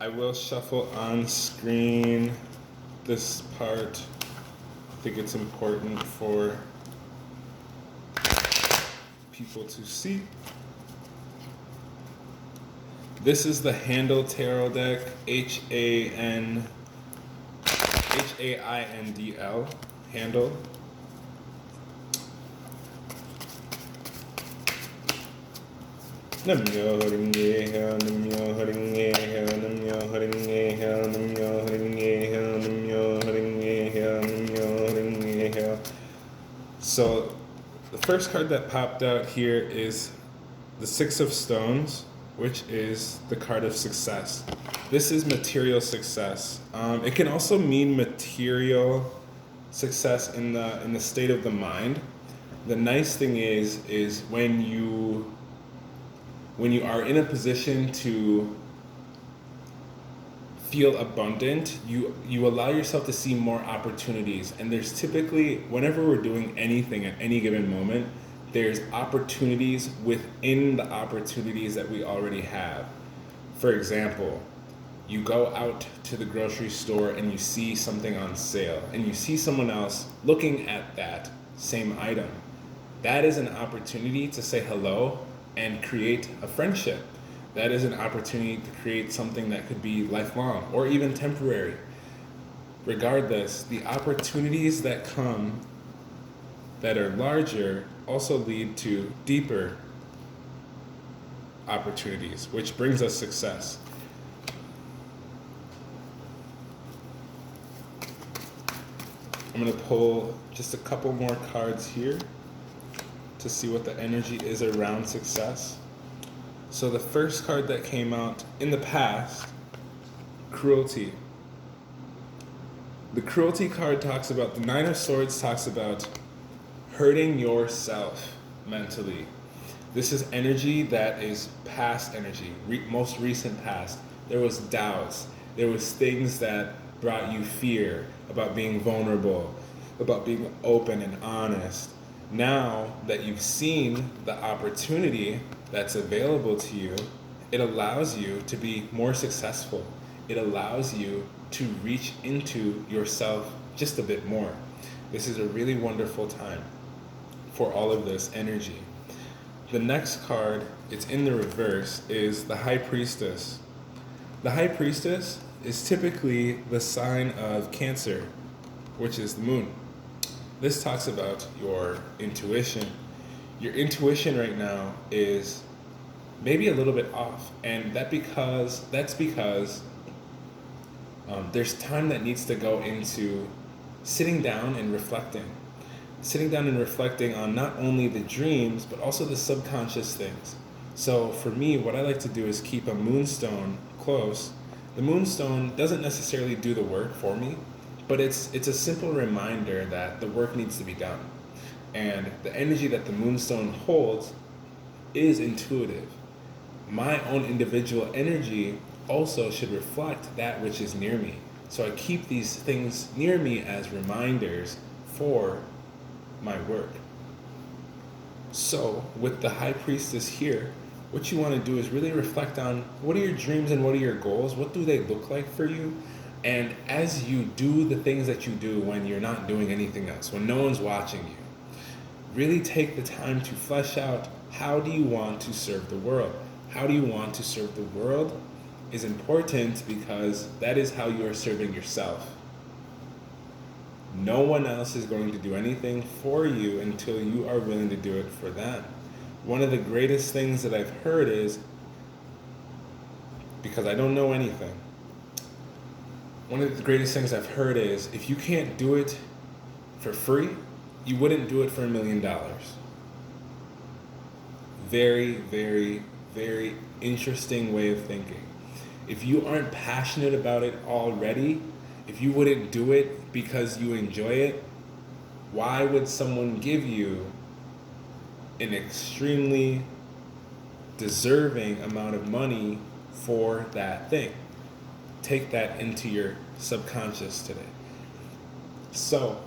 I will shuffle on screen this part. I think it's important for people to see. This is the Handle Tarot deck, Haindl, Handle. Namyo Haringeha, Namyo Haringeha, Namyo Haringeha, Namyo Haringeha, Namyo Haringeha, Namyo Haringeha. So, the first card that popped out here is the Six of Stones, which is the card of success. This is material success. It can also mean material success in the state of the mind. The nice thing is when you are in a position to feel abundant, you allow yourself to see more opportunities. And there's typically, whenever we're doing anything at any given moment, there's opportunities within the opportunities that we already have. For example, you go out to the grocery store and you see something on sale and you see someone else looking at that same item. That is an opportunity to say hello and create a friendship. That is an opportunity to create something that could be lifelong or even temporary. Regardless, the opportunities that come that are larger also lead to deeper opportunities, which brings us success. I'm going to pull just a couple more cards here to see what the energy is around success. So the first card that came out in the past, cruelty. The cruelty card talks about, the Nine of Swords talks about hurting yourself mentally. This is energy that is past energy, most recent past. There was doubts. There was things that brought you fear about being vulnerable, about being open and honest. Now that you've seen the opportunity that's available to you, it allows you to be more successful. It allows you to reach into yourself just a bit more. This is a really wonderful time for all of this energy. The next card, it's in the reverse, is the High Priestess. The High Priestess is typically the sign of Cancer, which is the moon. This talks about your intuition. Your intuition right now is maybe a little bit off, and that's because there's time that needs to go into sitting down and reflecting on not only the dreams but also the subconscious things. So for me, what I like to do is keep a moonstone close. The moonstone doesn't necessarily do the work for me, but it's a simple reminder that the work needs to be done. And the energy that the moonstone holds is intuitive. My own individual energy also should reflect that which is near me. So I keep these things near me as reminders for my work. So with the High Priestess here, what you want to do is really reflect on what are your dreams and what are your goals? What do they look like for you? And as you do the things that you do when you're not doing anything else, when no one's watching you, really take the time to flesh out, how do you want to serve the world? How do you want to serve the world is important because that is how you are serving yourself. No one else is going to do anything for you until you are willing to do it for them. One of the greatest things that I've heard is, because I don't know anything, one of the greatest things I've heard is, if you can't do it for free, you wouldn't do it for $1 million. Very, very, very interesting way of thinking. If you aren't passionate about it already, if you wouldn't do it because you enjoy it, why would someone give you an extremely deserving amount of money for that thing? Take that into your subconscious today. So,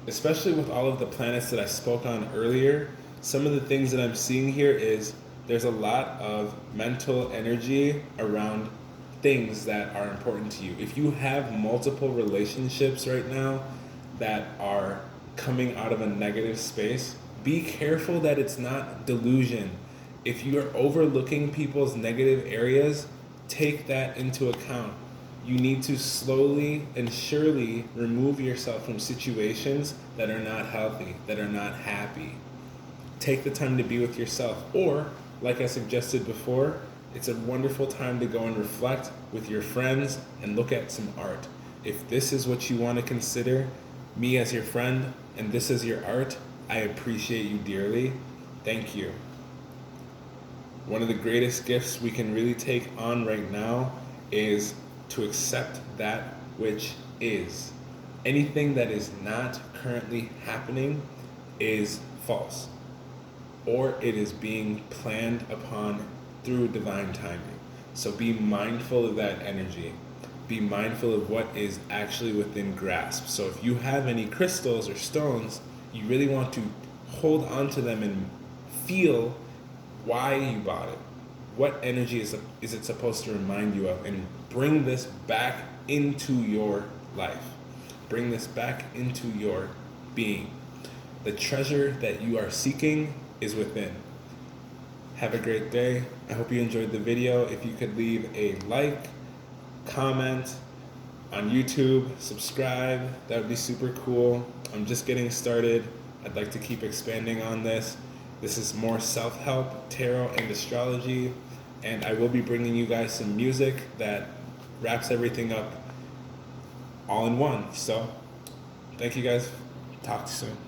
especially with all of the planets that I spoke on earlier, some of the things that I'm seeing here is there's a lot of mental energy around things that are important to you. If you have multiple relationships right now that are coming out of a negative space, be careful that it's not delusion. If you're overlooking people's negative areas, take that into account. You need to slowly and surely remove yourself from situations that are not healthy, that are not happy. Take the time to be with yourself. Or, like I suggested before, it's a wonderful time to go and reflect with your friends and look at some art. If this is what you want to consider, me as your friend, and this is your art, I appreciate you dearly. Thank you. One of the greatest gifts we can really take on right now is to accept that which is. Anything that is not currently happening is false, or it is being planned upon through divine timing. So be mindful of that energy. Be mindful of what is actually within grasp. So if you have any crystals or stones, you really want to hold on to them and feel why you bought it. What energy is it supposed to remind you of? And bring this back into your life. Bring this back into your being. The treasure that you are seeking is within. Have a great day. I hope you enjoyed the video. If you could leave a like, comment on YouTube, subscribe, that would be super cool. I'm just getting started. I'd like to keep expanding on this. This is more self-help, tarot, and astrology, and I will be bringing you guys some music that wraps everything up all in one. So, thank you guys. Talk to you soon.